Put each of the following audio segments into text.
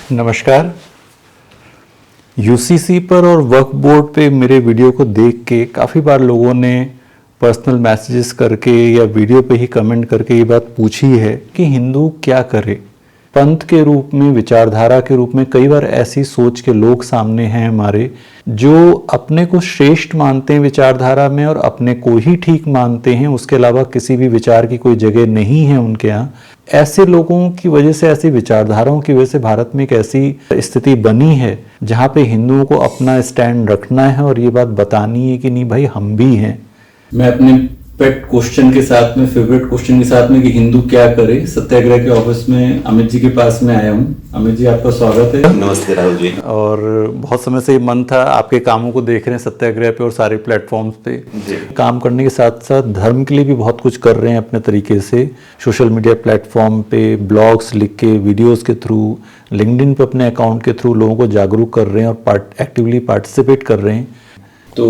नमस्कार। यूसीसी पर और वक्फ बोर्ड पे मेरे वीडियो को देख के काफ़ी बार लोगों ने पर्सनल मैसेजेस करके या वीडियो पे ही कमेंट करके ये बात पूछी है कि हिंदू क्या करे। पंथ के रूप में, विचारधारा के रूप में कई बार ऐसी सोच के लोग सामने हैं हमारे, जो अपने को श्रेष्ठ मानते हैं विचारधारा में और अपने को ही ठीक मानते हैं, उसके अलावा किसी भी विचार की कोई जगह नहीं है उनके यहाँ। ऐसे लोगों की वजह से, ऐसी विचारधाराओं की वजह से भारत में एक ऐसी स्थिति बनी है जहाँ पे हिंदुओं को अपना स्टैंड रखना है और ये बात बतानी है कि नहीं भाई हम भी हैं। मैं अपने पेट क्वेश्चन के साथ में, फेवरेट क्वेश्चन के साथ में कि हिंदू क्या करे, सत्याग्रह के ऑफिस में अमित जी के पास में आया हूँ। अमित जी, आपका स्वागत है। नमस्ते राहुल जी। और बहुत समय से ये मन था, आपके कामों को देख रहे हैं सत्याग्रह पे और सारे प्लेटफॉर्म्स पे काम करने के साथ साथ धर्म के लिए भी बहुत कुछ कर रहे हैं अपने तरीके से। सोशल मीडिया प्लेटफॉर्म पे ब्लॉग्स लिख के, वीडियोस के थ्रू, लिंक्डइन पे अपने अकाउंट के थ्रू लोगों को जागरूक कर रहे हैं और एक्टिवली पार्टिसिपेट कर रहे हैं। तो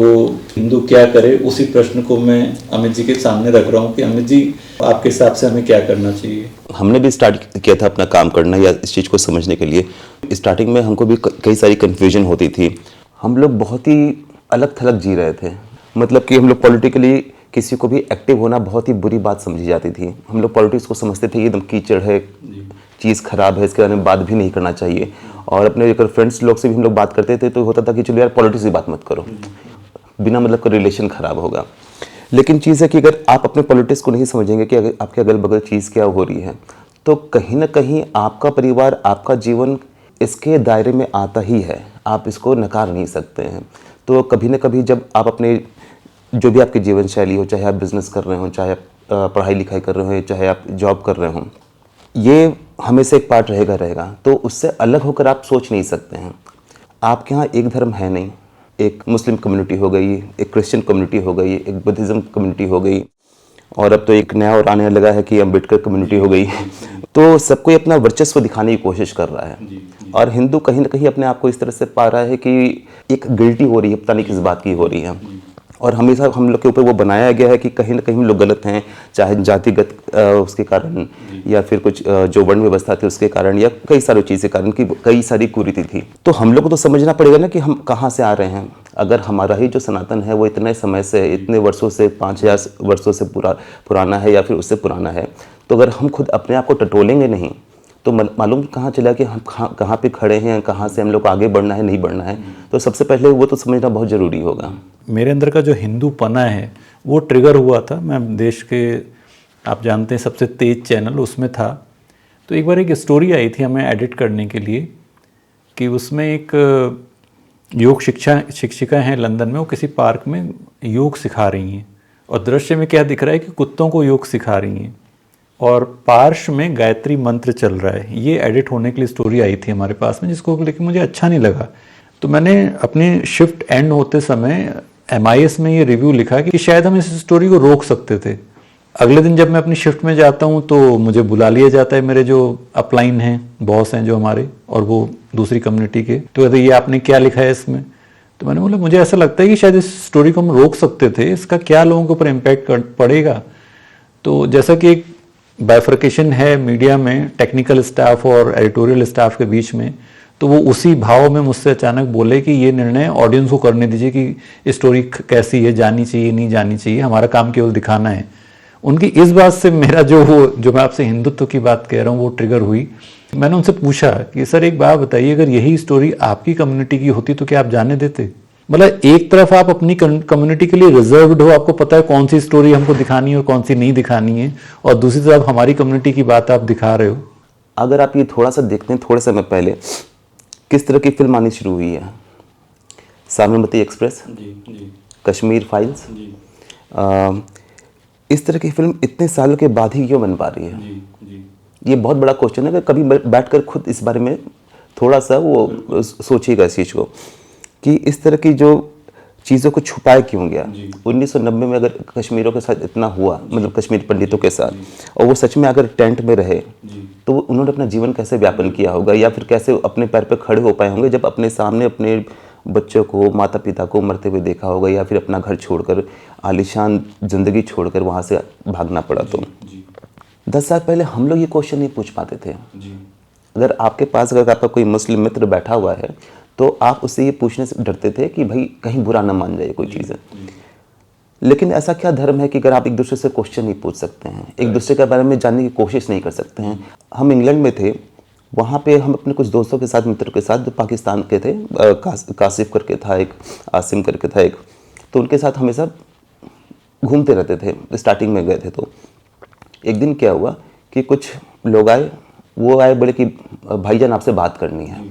हिंदू क्या करे, उसी प्रश्न को मैं अमित जी के सामने रख रहा हूँ कि अमित जी, आपके हिसाब से हमें क्या करना चाहिए। हमने भी स्टार्ट किया था अपना काम करना या इस चीज़ को समझने के लिए। स्टार्टिंग में हमको भी कई सारी कन्फ्यूजन होती थी। हम लोग बहुत ही अलग थलग जी रहे थे। मतलब कि हम लोग पॉलिटिकली किसी को भी एक्टिव होना बहुत ही बुरी बात समझी जाती थी। हम लोग पॉलिटिक्स को समझते थे कि एकदम कीचड़ है, चीज़ खराब है, इसके बारे में बात भी नहीं करना चाहिए। और अपने अगर फ्रेंड्स लोग से भी हम लोग बात करते थे तो होता था कि चलो यार पॉलिटिक्स की बात मत करो, बिना मतलब का रिलेशन खराब होगा। लेकिन चीज़ है कि अगर आप अपने पॉलिटिक्स को नहीं समझेंगे कि अगर आपके अगल बगल चीज़ क्या हो रही है, तो कहीं ना कहीं आपका परिवार, आपका जीवन इसके दायरे में आता ही है। आप इसको नकार नहीं सकते हैं। तो कभी ना कभी जब आप अपने जो भी आपकी जीवन शैली हो, चाहे आप बिजनेस कर रहे हो, चाहे आप पढ़ाई लिखाई कर रहे हो, चाहे आप जॉब कर रहे हो, ये हमेशा एक पार्ट रहेगा। तो उससे अलग होकर आप सोच नहीं सकते हैं। आपके यहाँ एक धर्म है नहीं, एक मुस्लिम कम्युनिटी हो गई, एक क्रिश्चियन कम्युनिटी हो गई, एक बुद्धिज़्म कम्युनिटी हो गई, और अब तो एक नया और आने लगा है कि अम्बेडकर कम्युनिटी हो गई। तो सबको अपना वर्चस्व दिखाने की कोशिश कर रहा है। और हिंदू कहीं ना कहीं अपने आप को इस तरह से पा रहा है कि एक गिल्टी हो रही है, पता नहीं किस बात की हो रही है। और हमेशा हम लोग के ऊपर वो बनाया गया है कि कहीं ना कहीं हम लोग गलत हैं, चाहे जातिगत उसके कारण या फिर कुछ जो वर्ण व्यवस्था थी उसके कारण या कई सारी चीज़ों के कारण की कई सारी कुरीति थी। तो हम लोग को तो समझना पड़ेगा ना कि हम कहाँ से आ रहे हैं। अगर हमारा ही जो सनातन है वो इतने समय से, इतने वर्षों से, 5000 वर्षों से पुराना है या फिर उससे पुराना है, तो अगर हम खुद अपने आप को टटोलेंगे नहीं तो मालूम कहाँ चला कि हम कहाँ पे खड़े हैं, कहाँ से हम लोग को आगे बढ़ना है, नहीं बढ़ना है। तो सबसे पहले वो तो समझना बहुत ज़रूरी होगा। मेरे अंदर का जो हिंदू पना है वो ट्रिगर हुआ था। मैं देश के, आप जानते हैं, सबसे तेज चैनल उसमें था। तो एक बार एक स्टोरी आई थी हमें एडिट करने के लिए कि उसमें एक योग शिक्षिका हैं लंदन में, वो किसी पार्क में योग सिखा रही हैं और दृश्य में क्या दिख रहा है कि कुत्तों को योग सिखा रही हैं और पार्श्व में गायत्री मंत्र चल रहा है। ये एडिट होने के लिए स्टोरी आई थी हमारे पास में, जिसको लेकर मुझे अच्छा नहीं लगा। तो मैंने अपनी शिफ्ट एंड होते समय MIS में ये रिव्यू लिखा कि शायद हम इस स्टोरी को रोक सकते थे। अगले दिन जब मैं अपनी शिफ्ट में जाता हूँ तो मुझे बुला लिया जाता है, मेरे जो अपलाइन हैं, बॉस हैं जो हमारे, और वो दूसरी कम्युनिटी के। तो कहते ये आपने क्या लिखा है इसमें? तो मैंने बोला मुझे ऐसा लगता है कि शायद इस स्टोरी को हम रोक सकते थे, इसका क्या लोगों के ऊपर इम्पैक्ट पड़ेगा। तो जैसा कि एक बाइफर्केशन है मीडिया में टेक्निकल स्टाफ और एडिटोरियल स्टाफ के बीच में, तो वो उसी भाव में मुझसे अचानक बोले कि ये निर्णय ऑडियंस को करने दीजिए कि स्टोरी कैसी है, जानी चाहिए नहीं जानी चाहिए, हमारा काम केवल दिखाना है। उनकी इस बात से मेरा जो मैं आपसे हिंदुत्व की बात कह रहा हूँ वो ट्रिगर हुई। मैंने उनसे पूछा कि सर एक बात बताइए, अगर यही स्टोरी आपकी कम्युनिटी की होती तो क्या आप जाने देते? मतलब एक तरफ आप अपनी कम्युनिटी के लिए रिजर्व्ड हो, आपको पता है कौन सी स्टोरी हमको दिखानी है और कौन सी नहीं दिखानी है, और दूसरी तरफ हमारी कम्युनिटी की बात आप दिखा रहे हो। अगर आप ये थोड़ा सा देखते हैं, थोड़े समय पहले किस तरह की फिल्म आनी शुरू हुई है, साबरमती एक्सप्रेस, कश्मीर फाइल्स, इस तरह की फिल्म इतने सालों के बाद ही क्यों बन पा रही है? ये बहुत बड़ा क्वेश्चन है कि कभी बैठकर खुद इस बारे में थोड़ा सा वो सोचिएगा इस चीज़ को कि इस तरह की जो चीज़ों को छुपाया क्यों गया। 1990 में अगर कश्मीरों के साथ इतना हुआ, मतलब कश्मीर पंडितों के साथ, और वो सच में अगर टेंट में रहे तो उन्होंने अपना जीवन कैसे व्यापन किया होगा या फिर कैसे अपने पैर पे खड़े हो पाए होंगे जब अपने सामने अपने बच्चों को, माता पिता को मरते हुए देखा होगा या फिर अपना घर छोड़कर, आलीशान ज़िंदगी छोड़कर वहाँ से भागना पड़ा। तो 10 साल पहले हम लोग ये क्वेश्चन नहीं पूछ पाते थे। अगर आपके पास अगर आपका कोई मुस्लिम मित्र बैठा हुआ है तो आप उससे ये पूछने से डरते थे कि भाई कहीं बुरा ना मान जाए कोई चीज़ है। लेकिन ऐसा क्या धर्म है कि अगर आप एक दूसरे से क्वेश्चन नहीं पूछ सकते हैं, एक दूसरे के बारे में जानने की कोशिश नहीं कर सकते हैं। हम इंग्लैंड में थे, वहाँ पे हम अपने कुछ दोस्तों के साथ, मित्रों के साथ, जो पाकिस्तान के थे, कासिफ करके था एक, आसिम करके था एक, तो उनके साथ हमेशा घूमते रहते थे। स्टार्टिंग में गए थे तो एक दिन क्या हुआ कि कुछ लोग आए, वो आए बोले कि भाईजान आपसे बात करनी है।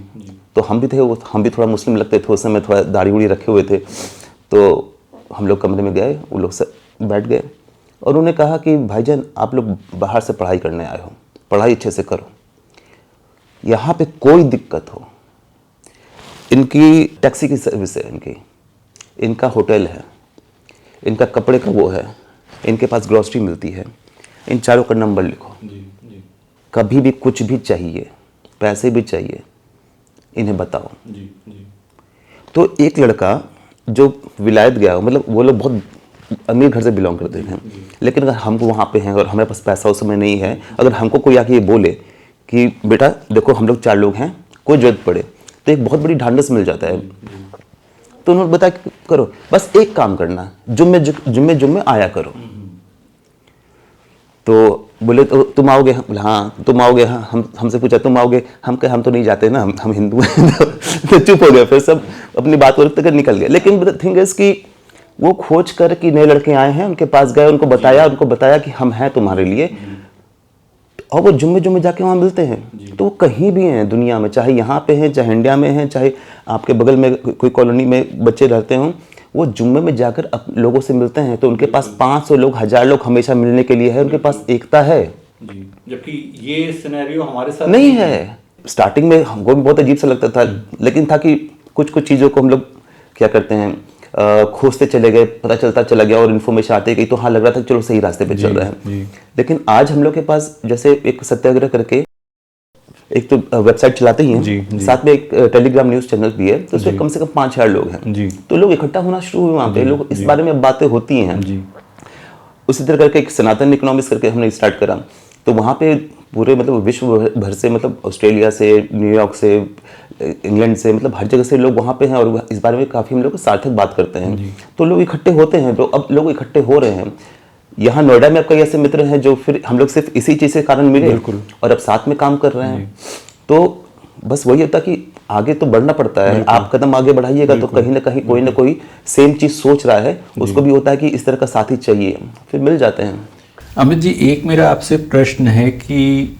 तो हम भी थे, हम भी थोड़ा मुस्लिम लगते थे उस समय, थोड़ा दाढ़ी उड़ी रखे हुए थे। तो हम लोग कमरे में गए, वो लोग सब बैठ गए और उन्होंने कहा कि भाईजान आप लोग बाहर से पढ़ाई करने आए हो, पढ़ाई अच्छे से करो, यहाँ पे कोई दिक्कत हो, इनकी टैक्सी की सर्विस है, इनका होटल है, इनका कपड़े का वो है, इनके पास ग्रॉसरी मिलती है, इन चारों का नंबर लिखो। कभी भी कुछ भी चाहिए, पैसे भी चाहिए, इन्हें बताओ। तो एक लड़का जो विलायत गया, मतलब वो लोग बहुत अमीर घर से बिलोंग करते हैं, लेकिन अगर हमको वहाँ पे हैं और हमारे पास पैसा उस समय नहीं है, अगर हमको कोई आके ये बोले कि बेटा देखो हम लोग 4 लोग हैं, कोई जरूरत पड़े, तो एक बहुत बड़ी ढांढस मिल जाता है। तो उन्होंने बताया करो, बस एक काम करना, जुम्मे आया करो। तो बोले तो तुम आओगे? हाँ तुम आओगे। हाँ, हमसे पूछा तुम आओगे? हम कहे हम तो नहीं जाते ना, हम हिंदू हैं। तो चुप हो गए, फिर सब अपनी बात और तक निकल गए। लेकिन थिंग इज कि वो खोज कर कि नए लड़के आए हैं, उनके पास गए, उनको बताया कि हम हैं तुम्हारे लिए, और वो जुम्मे जाके वहाँ मिलते हैं। तो वो कहीं भी हैं दुनिया में, चाहे यहाँ पे हैं, चाहे इंडिया में हैं, चाहे आपके बगल में कोई कॉलोनी में बच्चे रहते हों, वो जुम्मे में जाकर लोगों से मिलते हैं। तो उनके पास 500 लोग, 1000 लोग हमेशा मिलने के लिए है, उनके पास एकता है। जबकि ये सिनेरियो हमारे साथ नहीं है। स्टार्टिंग में हमको भी बहुत अजीब सा लगता था, लेकिन था कि कुछ चीज़ों को हम लोग क्या करते हैं, खोजते चले गए, पता चलता चला गया और इन्फॉर्मेशन आती गई, तो हाँ लग रहा था चलो सही रास्ते पे चल रहे हैं। लेकिन आज हम लोग के पास जैसे एक सत्याग्रह करके एक तो वेबसाइट चलाते ही हैं, साथ में एक टेलीग्राम न्यूज़ चैनल भी है, तो उसमें कम से कम 5-6 लोग हैं। तो लोग इकट्ठा होना शुरू हुए वहाँ पे, लोग इस बारे में बातें होती हैं। उसी तरह करके एक सनातन इकोनॉमिक्स करके हमने स्टार्ट करा, तो वहाँ पे पूरे मतलब विश्व भर से, मतलब ऑस्ट्रेलिया से, न्यूयॉर्क से, इंग्लैंड से, मतलब हर जगह से लोग वहाँ पे हैं और इस बारे में काफ़ी हम लोग सार्थक बात करते हैं। तो लोग इकट्ठे होते हैं, तो अब लोग इकट्ठे हो रहे हैं। यहाँ नोएडा में आपका ऐसे मित्र हैं जो फिर हम लोग सिर्फ इसी चीज़ के कारण मिले और अब साथ में काम कर रहे हैं। तो बस वही होता कि आगे तो बढ़ना पड़ता है, आप कदम आगे बढ़ाइएगा तो कहीं ना कहीं कोई ना कोई सेम चीज़ सोच रहा है, उसको भी होता है कि इस तरह का साथी चाहिए, फिर मिल जाते हैं। अमित जी, एक मेरा आपसे प्रश्न है कि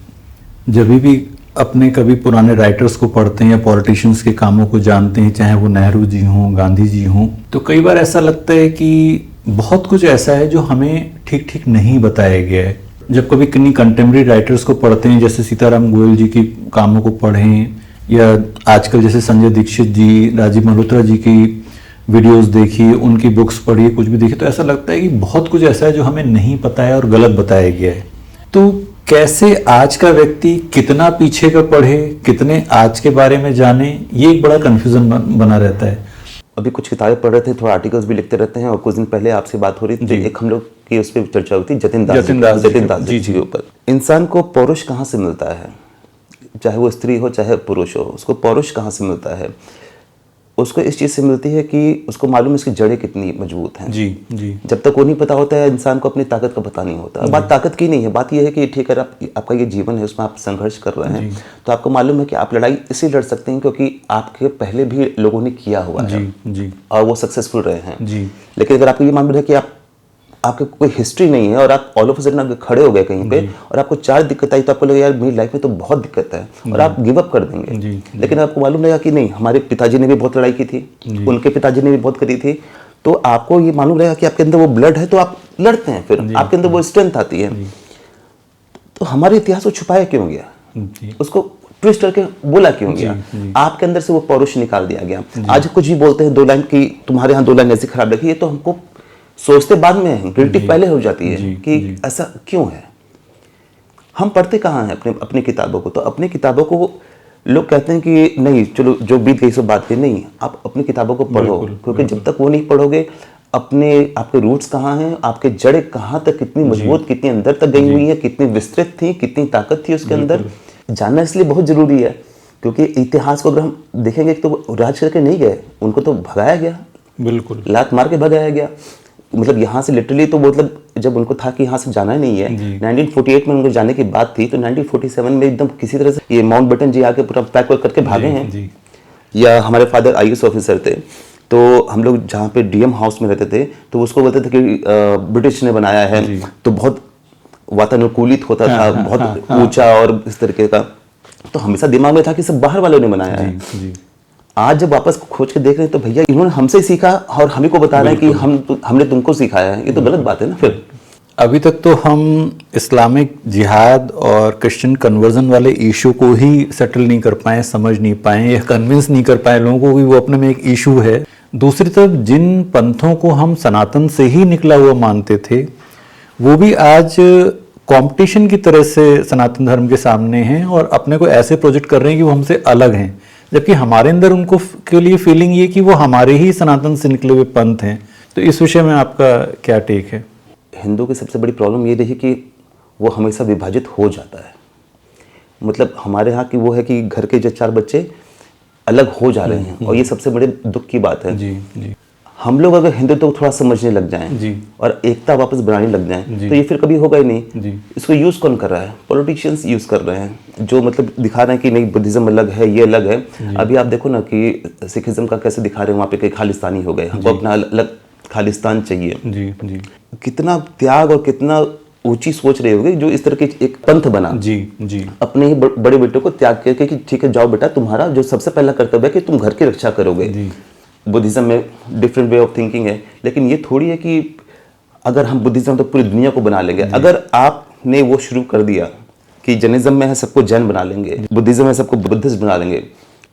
जब भी अपने कभी पुराने राइटर्स को पढ़ते हैं या पॉलिटिशियंस के कामों को जानते हैं, चाहे वो नेहरू जी हों, गांधी जी हों, तो कई बार ऐसा लगता है कि बहुत कुछ ऐसा है जो हमें ठीक नहीं बताया गया है। जब कभी किन्हीं कंटेम्प्रेरी राइटर्स को पढ़ते हैं, जैसे सीताराम गोयल जी की कामों को पढ़ें, या आजकल जैसे संजय दीक्षित जी, राजीव मल्होत्रा जी की वीडियोस देखिए, उनकी बुक्स पढ़िए, कुछ भी देखिए, तो ऐसा लगता है कि बहुत कुछ ऐसा है जो हमें नहीं पता है और गलत बताया गया है। तो कैसे आज का व्यक्ति कितना पीछे का पढ़े, कितने आज के बारे में जाने, ये एक बड़ा कंफ्यूजन बना रहता है। अभी कुछ किताबें पढ़ रहे थे, थोड़ा आर्टिकल्स भी लिखते रहते हैं, और कुछ दिन पहले आपसे बात हो रही थी, एक हम लोग की उस पर चर्चा हुई थी जतिन दास जी के ऊपर। इंसान को पौरुष कहाँ से मिलता है, चाहे वो स्त्री हो चाहे पुरुष हो, उसको पौरुष कहाँ से मिलता है? उसको इस चीज़ से मिलती है कि उसको मालूम है उसकी जड़ें कितनी मजबूत हैं। जी। जब तक वो नहीं पता होता है, इंसान को अपनी ताकत का पता नहीं होता। बात ताकत की नहीं है, बात यह है कि ठीक है आपका ये जीवन है, उसमें आप संघर्ष कर रहे हैं, तो आपको मालूम है कि आप लड़ाई इसलिए लड़ सकते हैं क्योंकि आपके पहले भी लोगों ने किया हुआ है और वो सक्सेसफुल रहे हैं। लेकिन अगर आपको ये मालूम है कि आपके कोई हिस्ट्री नहीं है और आप ऑल ऑफ अ सडन खड़े हो गए कहीं पे और आपको 4 दिक्कत आई, तो आपको लगा यार मेरी लाइफ में तो बहुत दिक्कत है और आप गिव अप कर देंगे। लेकिन आपको मालूम रहेगा कि नहीं, हमारे पिताजी ने भी बहुत लड़ाई की थी, उनके पिताजी ने भी बहुत करी थी, तो आपको ये मालूम रहेगा कि आपके अंदर वो ब्लड है, तो आप लड़ते हैं, फिर आपके अंदर वो स्ट्रेंथ आती है। तो हमारे इतिहास को छुपाया क्यों गया, उसको ट्विस्ट करके बोला क्यों गया? आपके अंदर से वो पौरुष निकाल दिया गया। आज कुछ भी बोलते हैं 2 लाइन की, तुम्हारे यहाँ 2 लाइन ऐसी खराब लगी, ये तो हमको सोचते बाद में है, गिल्टी पहले हो जाती है कि ऐसा क्यों है। हम पढ़ते कहाँ हैं अपनी किताबों को? तो अपनी किताबों को लोग कहते हैं कि नहीं चलो जो बीत गई सो बात की, नहीं, आप अपनी किताबों को पढ़ो, क्योंकि जब तक वो नहीं पढ़ोगे आपके रूट्स कहाँ हैं, आपके जड़ें कहाँ तक कितनी मजबूत, कितनी अंदर तक गई हुई है, कितनी विस्तृत थी, कितनी ताकत थी उसके अंदर, जानना इसलिए बहुत ज़रूरी है क्योंकि इतिहास को अगर हम देखेंगे तो राज करके नहीं गए, उनको तो भगाया गया, बिल्कुल लात मार के भगाया गया। मतलब यहाँ से लिटरली तो मतलब जब उनको था कि यहाँ से जाना ही नहीं है, 1948 में उनको जाने की बात थी, तो 1947 में एकदम किसी तरह से ये माउंट बेटन जी आके पूरा पैक करके भागे हैं। जी। या हमारे फादर आईएएस ऑफिसर थे, तो हम लोग जहाँ पे डीएम हाउस में रहते थे तो उसको बोलते थे कि ब्रिटिश ने बनाया है, तो बहुत वातानुकूलित होता था, बहुत ऊंचा और इस तरीके का, तो हमेशा दिमाग में था कि सब बाहर वालों ने बनाया है। जी। आज जब वापस खोज के देख रहे हैं तो भैया इन्होंने हमसे सीखा और हमें को बता रहे हैं कि हमने तुमको सिखाया है, ये तो गलत बात है ना। फिर अभी तक तो हम इस्लामिक जिहाद और क्रिश्चियन कन्वर्जन वाले इशू को ही सेटल नहीं कर पाए, समझ नहीं पाए या कन्विंस नहीं कर पाए लोगों को कि वो अपने में एक इशू है। दूसरी तरफ जिन पंथों को हम सनातन से ही निकला हुआ मानते थे वो भी आज कंपटीशन की तरह से सनातन धर्म के सामने हैं और अपने को ऐसे प्रोजेक्ट कर रहे हैं कि वो हमसे अलग हैं, जबकि हमारे अंदर उनको के लिए फीलिंग ये कि वो हमारे ही सनातन से निकले हुए पंथ हैं। तो इस विषय में आपका क्या टेक है? हिंदू की सबसे बड़ी प्रॉब्लम ये रही कि वो हमेशा विभाजित हो जाता है। मतलब हमारे यहाँ की वो है कि घर के जो 4 बच्चे अलग हो जा रहे हैं और ये सबसे बड़े दुख की बात है। जी। हम लोग अगर हिंदुत्व को थोड़ा समझने लग जाएं जी। और एकता वापस बनाने लग जाएं तो ये फिर कभी होगा ही नहीं। जी। इसको यूज कौन कर रहा है? पॉलिटिशियंस यूज कर रहे हैं, जो मतलब दिखा रहे हैं कि नहीं बुद्धिज्म अलग है, ये अलग है। अभी आप देखो ना कि सिखिज्म का कैसे दिखा रहे हैं, वहाँ पे कई खालिस्तानी हो गए, हमको अपना अलग खालिस्तान चाहिए। जी। कितना त्याग और कितना ऊंची सोच रहे होगे जो इस तरह के एक पंथ बना। जी। अपने ही बड़े बेटे को त्याग करके कि ठीक है जाओ बेटा, तुम्हारा जो सबसे पहला कर्तव्य है कि तुम घर की रक्षा करोगे। बुद्धिज्म में डिफरेंट वे ऑफ थिंकिंग है, लेकिन ये थोड़ी है कि अगर हम बुद्धिज्म तो पूरी दुनिया को बना लेंगे। अगर आपने वो शुरू कर दिया कि जैनिज्म में है सबको जैन बना लेंगे, बुद्धिज्म में सबको बुद्धिस्ट बना लेंगे,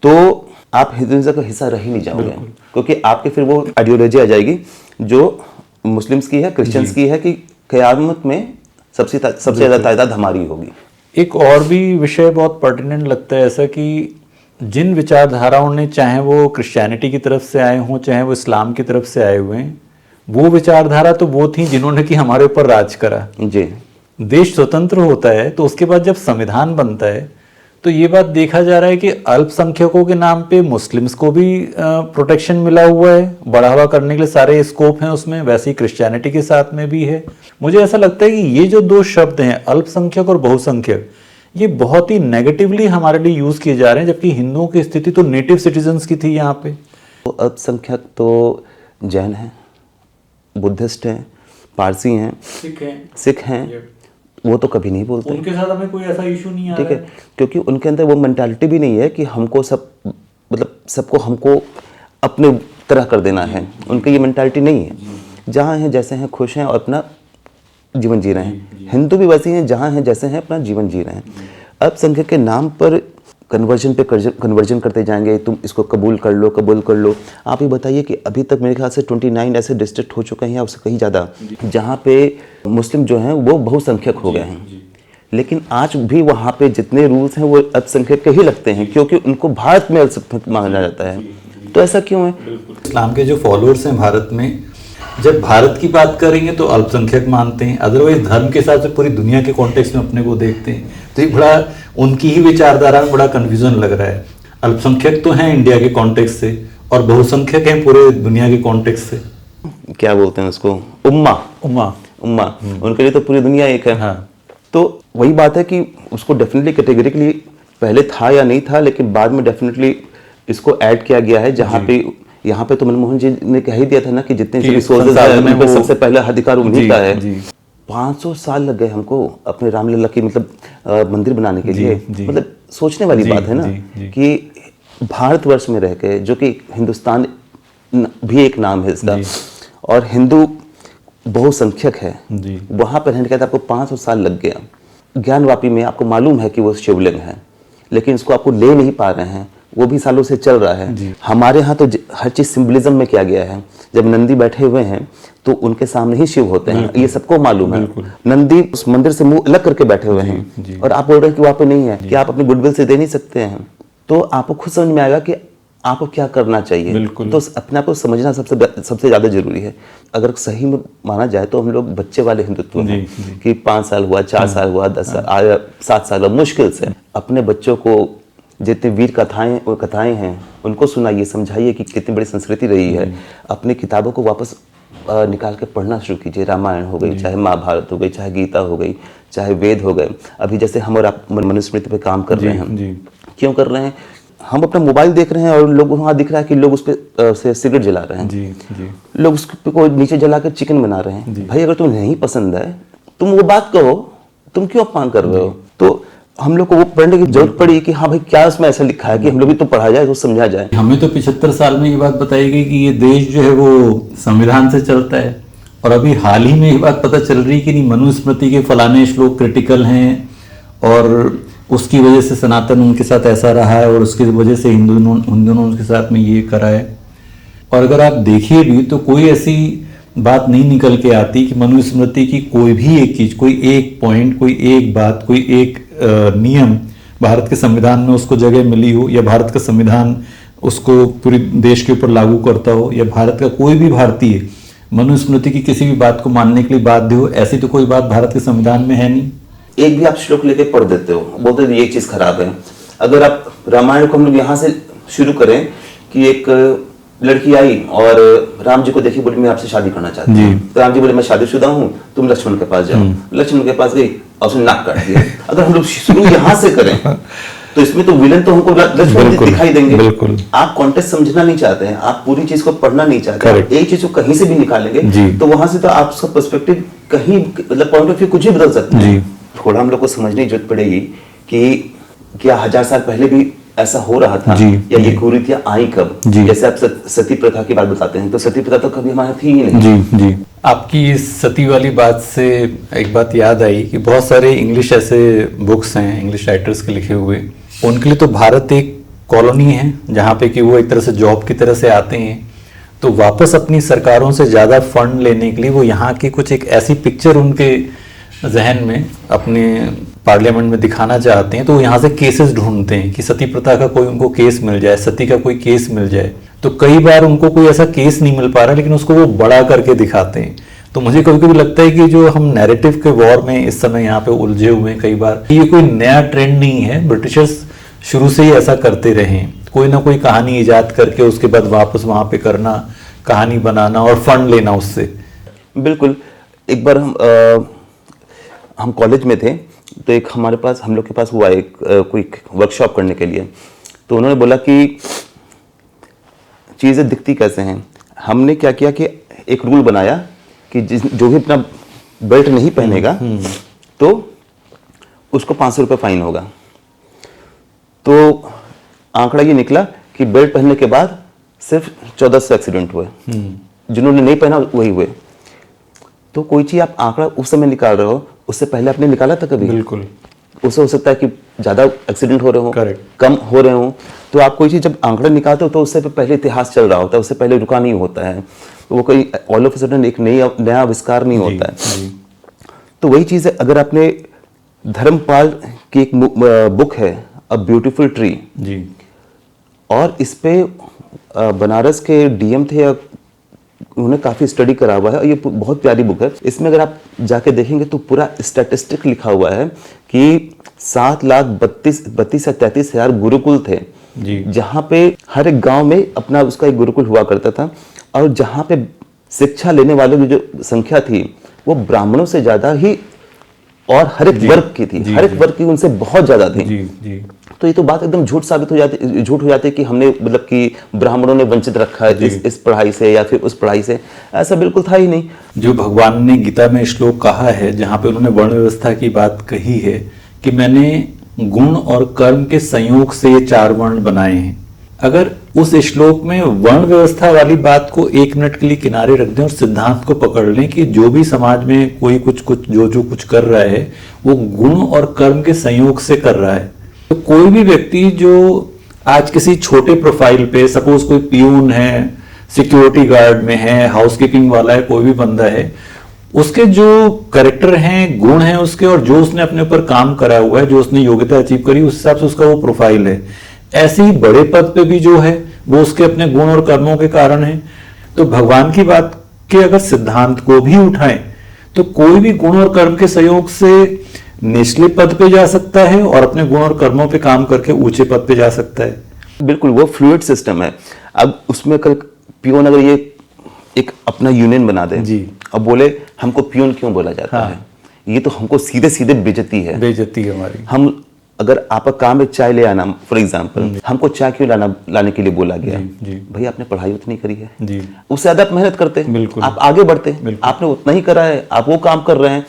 तो आप हिंदुइज्म का हिस्सा रह ही नहीं जाओगे, क्योंकि आपके फिर वो आइडियोलॉजी आ जाएगी जो मुस्लिम्स की है, क्रिश्चियंस की है कि क़यामत में सबसे ज़्यादा तादाद हमारी होगी। एक और भी विषय बहुत पर्टिनेंट लगता है ऐसा कि जिन विचारधाराओं ने, चाहे वो क्रिश्चियनिटी की तरफ से आए हों चाहे वो इस्लाम की तरफ से आए हुए हैं, वो विचारधारा तो वो थी जिन्होंने कि हमारे ऊपर राज करा। जी। देश स्वतंत्र होता है तो उसके बाद जब संविधान बनता है तो ये बात देखा जा रहा है कि अल्पसंख्यकों के नाम पे मुस्लिम्स को भी प्रोटेक्शन मिला हुआ है, बढ़ावा करने के लिए सारे स्कोप हैं उसमें, वैसे ही क्रिश्चियनिटी के साथ में भी है। मुझे ऐसा लगता है कि ये जो 2 शब्द हैं अल्पसंख्यक और बहुसंख्यक, ये बहुत ही नेगेटिवली हमारे लिए यूज किए जा रहे हैं, जबकि हिंदुओं की स्थिति तो नेटिव सिटीजन्स की थी यहाँ पे। तो अल्पसंख्यक तो जैन हैं, बुद्धिस्ट हैं, पारसी हैं, सिख हैं, वो तो कभी नहीं बोलते। उनके साथ हमें कोई ऐसा इशू नहीं आ ठीक रहा है, क्योंकि उनके अंदर वो मेंटालिटी भी नहीं है कि हमको सबको हमको अपने तरह कर देना है। उनकी ये मेंटालिटी नहीं है। जहाँ हैं जैसे हैं खुश हैं और अपना जीवन जी रहे हैं। हिंदू भी वैसे हैं, जहाँ हैं जैसे हैं अपना जीवन जी रहे हैं। अल्पसंख्यक के नाम पर कन्वर्जन करते जाएंगे, तुम इसको कबूल कर लो। आप ये बताइए कि अभी तक मेरे ख्याल से 29 ऐसे डिस्ट्रिक्ट हो चुके हैं या उससे कहीं ज़्यादा, जहाँ पे मुस्लिम जो हैं वो बहुसंख्यक हो गए हैं। लेकिन आज भी वहाँ पे जितने रूल्स हैं वो अल्पसंख्यक के ही लगते हैं, क्योंकि उनको भारत में अल्पसंख्यक माना जाता है। तो ऐसा क्यों है? इस्लाम के जो फॉलोअर्स हैं भारत में, जब भारत की बात करेंगे तो अल्पसंख्यक मानते हैं, अदरवाइज धर्म के हिसाब से पूरी दुनिया के कॉन्टेक्स्ट में अपने को देखते हैं। तो ये बड़ा उनकी ही विचारधारा में बड़ा कन्फ्यूजन लग रहा है। अल्पसंख्यक तो हैं इंडिया के कॉन्टेक्स्ट से और बहुसंख्यक हैं पूरे दुनिया के कॉन्टेक्स्ट से। क्या बोलते हैं उसको? उम्मा। उनके लिए तो पूरी दुनिया एक है। हाँ। तो वही बात है कि उसको डेफिनेटली कैटेगरिकली पहले था या नहीं था, लेकिन बाद में डेफिनेटली इसको ऐड किया गया है। जहाँ पे यहाँ पे तो मनमोहन जी ने कह ही दिया था ना कि जितने रिसोर्सेज हैं उन पे सबसे पहले अधिकार उन्हीं का है। 500 साल लग गए हमको अपने रामलला की मतलब मंदिर बनाने के लिए। मतलब सोचने वाली बात है ना कि भारतवर्ष में रह के, जो कि हिंदुस्तान भी एक नाम है इसका, और हिंदू बहुसंख्यक है, वहाँ पर रहने के बाद आपको 500 साल लग गया। ज्ञानवापी में आपको मालूम है कि वो शिवलिंग है, लेकिन इसको आपको ले नहीं पा रहे हैं, वो भी सालों से चल रहा है। हमारे यहाँ तो हर चीज सिंबलिज्म में किया गया है। जब नंदी बैठे हुए हैं तो उनके सामने ही शिव होते हैं, ये सबको मालूम है। नंदी उस मंदिर से मुंह अलग करके बैठे हुए हैं और आप बोल रहे हैं कि वहाँ पे नहीं है, कि आप अपनी गुडविल से दे नहीं सकते हैं। तो आपको खुद समझ में आएगा कि आपको क्या करना चाहिए। बिल्कुल। तो अपने आप को समझना सबसे ज़्यादा जरूरी है। अगर सही में माना जाए तो हम लोग बच्चे वाले हिंदुत्व हैं कि 5 साल हुआ, 4 साल हुआ, 10 साल, 7 साल हुआ, मुश्किल से अपने बच्चों को जितनी वीर कथाएं हैं उनको सुनाइए, समझाइए कि कितनी बड़ी संस्कृति रही है। अपनी किताबों को वापस निकाल के पढ़ना शुरू कीजिए। रामायण हो गई, चाहे महाभारत हो गई, चाहे गीता हो गई, चाहे वेद हो गए। अभी जैसे हम और आप मनुस्मृति पे काम कर रहे हैं, क्यों कर रहे हैं? हम अपना मोबाइल देख रहे हैं और लोग वहाँ दिख रहा है कि लोग उस पे से सिगरेट जला रहे हैं, लोग उसको नीचे जला कर चिकन बना रहे हैं। भाई अगर तुम्हें नहीं पसंद है तुम वो बात कहो, तुम क्यों अपमान कर रहे हो? तो हम लोग को वो पढ़ने की जरूरत पड़ी कि हाँ भाई क्या उसमें ऐसा लिखा है कि हम लोग भी तो पढ़ा जाए, तो समझा जाए। हमें तो 75 साल में ये बात बताई गई कि ये देश जो है वो संविधान से चलता है, और अभी हाल ही में ये बात पता चल रही कि नहीं, मनुस्मृति के फलाने श्लोक क्रिटिकल हैं और उसकी वजह से सनातन उनके साथ ऐसा रहा है और उसकी वजह से हिंदुओं ने उनके साथ में ये करा है। और अगर आप देखिए भी तो कोई ऐसी बात नहीं निकल के आती कि मनुस्मृति की कोई भी एक चीज, कोई एक पॉइंट, कोई एक बात, कोई एक नियम भारत के संविधान में उसको जगह मिली हो, या भारत का संविधान उसको पूरे देश के ऊपर लागू करता हो, या भारत का कोई भी भारतीय मनुस्मृति की किसी भी बात को मानने के लिए बाध्य हो। ऐसी तो कोई बात भारत के संविधान में है नहीं। एक भी आप श्लोक लेके पढ़ देते हो, बोलते हो ये चीज खराब है। अगर आप रामायण को हम लोग यहाँ से शुरू करें कि एक लड़की आई और राम जी को देखी, बोली मैं आपसे शादी करना चाहती हूँ। तो राम जी बोले मैं शादीशुदा हूँ, तुम लक्ष्मण के पास जाओ। लक्ष्मण के पास गई और उसने नाक काट दिया। अगर हम लोग शुरू यहाँ से करें तो इसमें तो विलन तो हमको लक्ष्मण दिखाई देंगे। बिल्कुल। आप कॉन्टेक्स्ट समझना नहीं चाहते हैं, आप पूरी चीज को पढ़ना नहीं चाहते, एक चीज को कहीं से भी निकालेंगे तो वहां से तो आपका पर्सपेक्टिव कहीं, मतलब पॉइंट ऑफ व्यू कुछ भी बदल सकता है। थोड़ा हम लोग को समझने की जरूरत पड़ेगी कि क्या 1000 साल पहले भी ऐसा हो रहा था, या ये कुरीतियां आई कब? जैसे आप सती प्रथा की बात बताते हैं, तो सती प्रथा तो कभी हमारे थी ही नहीं। आपकी इस सती वाली बात से एक बात याद आई कि बहुत सारे इंग्लिश ऐसे बुक्स हैं इंग्लिश राइटर्स के लिखे हुए, उनके लिए तो भारत एक कॉलोनी है जहाँ पे कि वो एक तरह से जॉब की तरह से आते हैं, तो वापस अपनी सरकारों से ज़्यादा फंड लेने के लिए वो यहाँ की कुछ एक ऐसी पिक्चर उनके जहन में अपने पार्लियामेंट में दिखाना चाहते हैं, तो वो यहाँ से केसेस ढूंढते हैं कि सती प्रथा का कोई उनको केस मिल जाए, सती का कोई केस मिल जाए। तो कई बार उनको कोई ऐसा केस नहीं मिल पा रहा, लेकिन उसको वो बड़ा करके दिखाते हैं। तो मुझे कभी कभी लगता है कि जो हम नैरेटिव के वॉर में इस समय यहाँ पे उलझे हुए हैं, कई बार ये कोई नया ट्रेंड नहीं है, ब्रिटिशर्स शुरू से ही ऐसा करते रहे, कोई ना कोई कहानी ईजाद करके उसके बाद वापस वहां पे करना, कहानी बनाना और फंड लेना उससे। बिल्कुल। एक बार हम कॉलेज में थे, तो एक हम लोग के पास हुआ एक कोई वर्कशॉप करने के लिए। तो उन्होंने बोला कि चीज़ें दिखती कैसे हैं। हमने क्या किया कि एक रूल बनाया कि जो भी अपना बेल्ट नहीं पहनेगा तो उसको 500 रुपये फाइन होगा। तो आंकड़ा ये निकला कि बेल्ट पहनने के बाद सिर्फ 1400 एक्सीडेंट हुए, जिन्होंने नहीं पहना वही हुए। तो कोई चीज आप आंकड़ा उस समय निकाल रहे हो, उससे पहले आपने निकाला था कभी? बिल्कुल। उससे हो सकता है कि ज्यादा एक्सीडेंट हो रहे हो, कम हो रहे हो। तो आप कोई चीज जब आंकड़ा निकालते हो तो उससे पहले इतिहास चल रहा होता है, उससे पहले रुका नहीं होता है, वो कोई ऑल ऑफ सडन एक नया आविष्कार नहीं होता है। तो वही चीज है, अगर आपने धर्मपाल की एक बुक है अ ब्यूटीफुल ट्री, और इस पे बनारस के डीएम थे, उन्होंने काफी स्टडी करा हुआ है और ये बहुत प्यारी बुक है। इसमें अगर आप जाके देखेंगे तो पूरा स्टैटिस्टिक लिखा हुआ है कि 7,32,000 या 33,000 गुरुकुल थे, जहाँ पे हर एक गांव में अपना उसका एक गुरुकुल हुआ करता था, और जहाँ पे शिक्षा लेने वालों की जो संख्या थी वो ब्राह्मणों से ज्यादा ही और हर एक वर्ग की थी, हर एक वर्ग की उनसे बहुत ज्यादा थी। तो ये तो बात एकदम झूठ हो जाती है कि हमने मतलब कि ब्राह्मणों ने वंचित रखा है इस पढ़ाई से या फिर उस पढ़ाई से। ऐसा बिल्कुल था ही नहीं। जो भगवान ने गीता में श्लोक कहा है, जहाँ पे उन्होंने वर्ण व्यवस्था की बात कही है कि मैंने गुण और कर्म के संयोग से ये 4 वर्ण बनाए हैं। अगर उस श्लोक में वर्ण व्यवस्था वाली बात को 1 मिनट के लिए किनारे रख दें और सिद्धांत को पकड़ लें कि जो भी समाज में कोई कुछ जो कुछ कर रहा है वो गुण और कर्म के संयोग से कर रहा है, तो कोई भी व्यक्ति जो आज किसी छोटे प्रोफाइल पे, सपोज कोई पियून है, सिक्योरिटी गार्ड में है, हाउसकीपिंग वाला है, कोई भी बंदा है, उसके जो कैरेक्टर हैं, गुण हैं उसके, और जो उसने अपने ऊपर काम करा हुआ है, जो उसने योग्यता अचीव करी, उस हिसाब से उसका वो प्रोफाइल है। ऐसे ही बड़े पद पे भी जो है वो उसके अपने गुण और कर्मों के कारण है। तो भगवान की बात के अगर सिद्धांत को भी उठाएं तो कोई भी गुण और कर्म के सहयोग से निचले पद पे जा सकता है और अपने गुण और कर्मों पे काम करके ऊंचे पद पे जा सकता है। बिल्कुल, वो फ्लूइड सिस्टम है। अब उसमें कल पियोन अगर ये एक अपना यूनियन बना दे जी। अब बोले हमको पियोन क्यों बोला जाता हाँ। है, ये तो हमको सीधे सीधे बेइज्जती है। बेइज्जती है हमारी। हम अगर आपका काम है चाय ले आना, फॉर एग्जाम्पल हमको चाय क्यों लाने के लिए बोला गया, जी। भाई आपने पढ़ाई उतनी करी है, जी। उससे ज्यादा आप मेहनत करते, बिल्कुल। आप आगे बढ़ते, आपने उतना ही करा है, आप वो काम कर रहे हैं,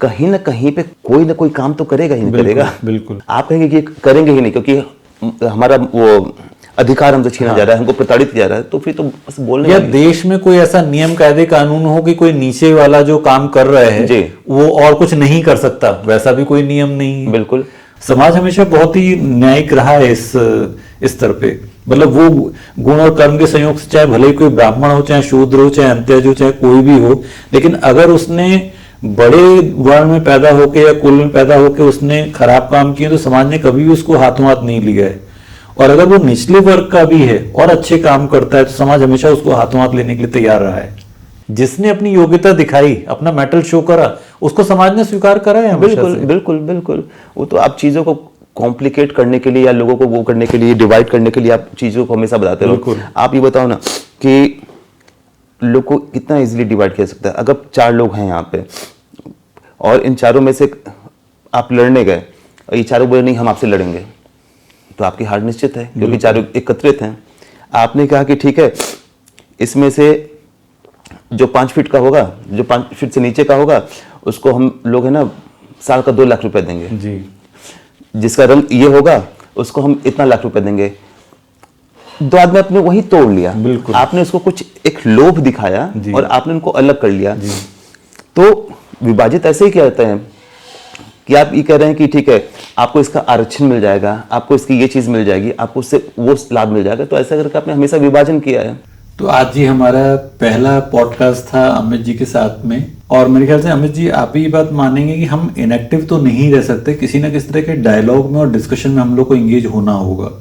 कहीं ना कहीं पे कोई ना कोई काम तो करेगा ही नहीं, करेगा। बिल्कुल। आप कहेंगे कि करेंगे ही नहीं क्योंकि हमारा वो अधिकार हमसे छीना जा रहा है, हमको प्रताड़ित किया जा रहा है, तो फिर तो बस बोलने या वाली। देश में कोई ऐसा नियम कायदे कानून हो कि कोई नीचे वाला जो काम कर रहा है जी। वो और कुछ नहीं कर सकता, वैसा भी कोई नियम नहीं है। बिल्कुल। समाज हमेशा बहुत ही न्यायिक रहा है इस स्तर पे। मतलब वो गुण और कर्म के संयोग से चाहे भले ही कोई ब्राह्मण हो, चाहे शूद्र हो, चाहे अंत्यज हो, चाहे कोई भी हो, लेकिन अगर उसने बड़े वर्ण में पैदा होके या कुल में पैदा होके उसने खराब काम किए तो समाज ने कभी भी उसको हाथों हाथ नहीं लिया है। और अगर वो निचले वर्ग का भी है और अच्छे काम करता है तो समाज हमेशा उसको हाथों हाथ लेने के लिए तैयार रहा है। जिसने अपनी योग्यता दिखाई, अपना मेटल शो करा, उसको समाज ने स्वीकार करा है हमेशा बिल्कुल से। बिल्कुल बिल्कुल। वो तो आप चीजों को कॉम्प्लिकेट करने के लिए या लोगों को वो करने के लिए, डिवाइड करने के लिए आप चीजों को हमेशा बताते रहो। बिल्कुल। आप ये बताओ ना कि लोग को कितना इजीली डिवाइड किया सकता है। अगर 4 लोग हैं यहाँ पे और इन चारों में से आप लड़ने गए और ये चारों बोले नहीं हम आपसे लड़ेंगे, तो आपकी हार निश्चित है क्योंकि चारों एकत्रित हैं। आपने कहा कि ठीक है, इसमें से जो 5 फीट का होगा, जो 5 फीट से नीचे का होगा, उसको हम लोग है ना साल का 2 लाख रुपए देंगे। जी। जिसका रंग ये होगा उसको हम इतना लाख रुपए देंगे। 2 आदमी आपने वही तोड़ लिया। बिल्कुल। आपने उसको कुछ एक लोभ दिखाया जी। और आपने उनको अलग कर लिया। तो विभाजित ऐसे ही क्या होता है कि आप ये कह रहे हैं कि ठीक है आपको इसका आरक्षण मिल जाएगा, आपको इसकी ये चीज मिल जाएगी, आपको उससे वो लाभ मिल जाएगा, तो ऐसा करके आपने हमेशा विभाजन किया है। तो आज जी हमारा पहला पॉडकास्ट था अमित जी के साथ में, और मेरे ख्याल से अमित जी आप भी ये बात मानेंगे कि हम इनएक्टिव तो नहीं रह सकते, किसी ना किसी तरह के डायलॉग में और डिस्कशन में हम लोग को इंगेज होना होगा।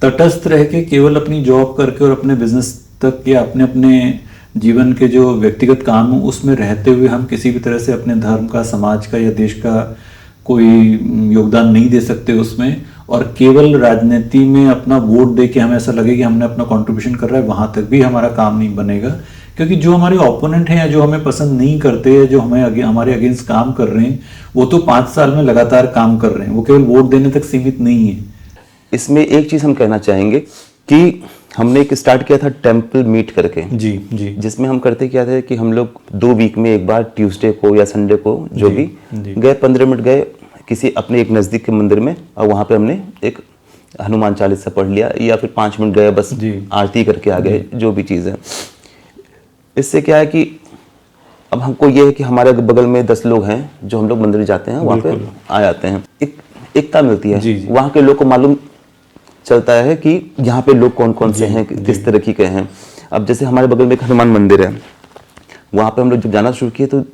तटस्थ रह के केवल अपनी जॉब करके और अपने बिजनेस तक या अपने अपने जीवन के जो व्यक्तिगत काम हो उसमें रहते हुए हम किसी भी तरह से अपने धर्म का, समाज का या देश का कोई योगदान नहीं दे सकते उसमें। और केवल राजनीति में अपना वोट दे के हमें ऐसा लगे कि हमने अपना कंट्रीब्यूशन कर रहा है, वहां तक भी हमारा काम नहीं बनेगा। क्योंकि जो हमारे ओपोनेंट हैं या जो हमें पसंद नहीं करते या जो हमारे अगेंस्ट काम कर रहे हैं वो तो 5 साल में लगातार काम कर रहे हैं, वो केवल वोट देने तक सीमित नहीं है। इसमें एक चीज हम कहना चाहेंगे कि हमने एक स्टार्ट किया था टेम्पल मीट करके। जी जी। जिसमें हम करते क्या थे कि हम लोग 2 वीक में एक बार ट्यूसडे को या संडे को जो भी गए, 15 मिनट गए किसी अपने एक नज़दीक के मंदिर में और वहाँ पे हमने एक हनुमान चालीसा पढ़ लिया या फिर 5 मिनट गए बस आरती करके आ गए, जो भी चीज़ है। इससे क्या है कि अब हमको ये है कि हमारे बगल में 10 लोग हैं जो हम लोग मंदिर जाते हैं, वहाँ पे आ जाते हैं, एकता मिलती है। वहाँ के लोग को मालूम चलता है कि यहाँ पे लोग कौन कौन से हैं, किस तरह के हैं। अब जैसे हमारे बगल में एक हनुमान मंदिर है, वहाँ पे हम लोग जब जाना शुरू किए तो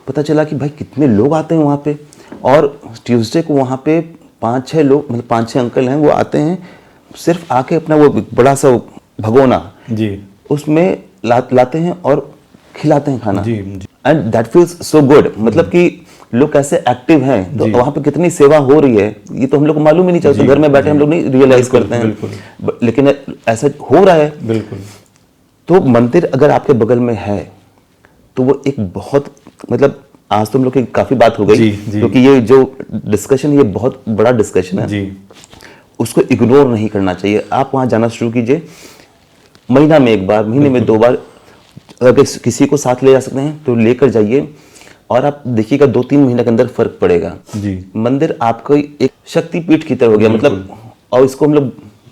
पता चला कि भाई कितने लोग आते हैं वहाँ पे। और ट्यूसडे को वहाँ पे 5-6 लोग, मतलब 5-6 अंकल हैं, वो आते हैं सिर्फ आके अपना वो बड़ा सा भगोना जी उसमें लाते हैं और खिलाते हैं खाना। And that feels so good. मतलब कि लोग कैसे एक्टिव हैं, तो वहाँ पे कितनी सेवा हो रही है ये तो हम लोग को मालूम ही नहीं चलता। घर में बैठे हम लोग नहीं रियलाइज करते हैं, लेकिन ऐसा हो रहा है। बिल्कुल। तो मंदिर अगर आपके बगल में है तो वो एक बहुत, मतलब आज तो हम लोग की काफी बात हो गई क्योंकि ये जो डिस्कशन है ये बहुत बड़ा डिस्कशन है जी। उसको इग्नोर नहीं करना चाहिए। आप वहाँ जाना शुरू कीजिए, महीना में 1 बार, महीने में 2 बार, अगर किसी को साथ ले जा सकते हैं तो लेकर जाइए और आप देखिएगा 2-3 महीने के अंदर फर्क पड़ेगा जी। मंदिर आपको एक शक्तिपीठ की तरह हो गया, मतलब, और इसको हम लोग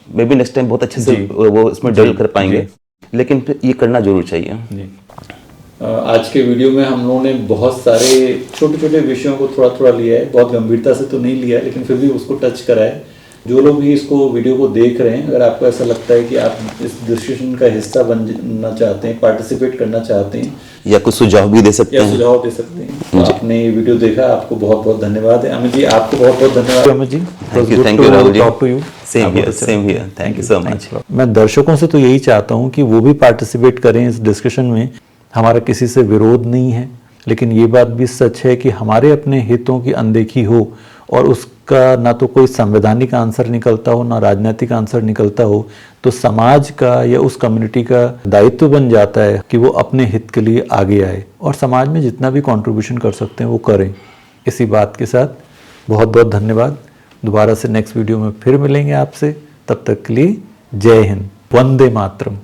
मे बी नेक्स्ट टाइम बहुत अच्छे से वो इसमें डेवलप कर पाएंगे, लेकिन ये करना जरूर चाहिए। आज के वीडियो में हम लोगों ने बहुत सारे छोटे छोटे विषयों को थोड़ा थोड़ा लिया है, बहुत गंभीरता से तो नहीं लिया है, लेकिन फिर भी उसको टच करा है। जो लोग भी इसको वीडियो को देख रहे हैं, अगर आपको ऐसा लगता है कि आप इस डिस्कशन का हिस्सा बनना चाहते हैं, पार्टिसिपेट करना चाहते हैं, या कुछ सुझाव भी दे सकते या हैं। सुझाव दे सकते हैं। तो आपने ये वीडियो देखा, आपको बहुत बहुत धन्यवाद है। अमित जी, आपको बहुत बहुत धन्यवाद Amit ji. Thank you Rahul ji. Talk to you. Same here, thank you so much. मैं दर्शकों से तो यही चाहता हूँ कि वो भी पार्टिसिपेट करें इस डिस्कशन में। हमारा किसी से विरोध नहीं है, लेकिन ये बात भी सच है कि हमारे अपने हितों की अनदेखी हो और उसका ना तो कोई संवैधानिक आंसर निकलता हो, ना राजनीतिक आंसर निकलता हो, तो समाज का या उस कम्युनिटी का दायित्व बन जाता है कि वो अपने हित के लिए आगे आए और समाज में जितना भी कंट्रीब्यूशन कर सकते हैं वो करें। इसी बात के साथ बहुत बहुत धन्यवाद। दोबारा से नेक्स्ट वीडियो में फिर मिलेंगे आपसे। तब तक के लिए जय हिंद, वंदे मातरम।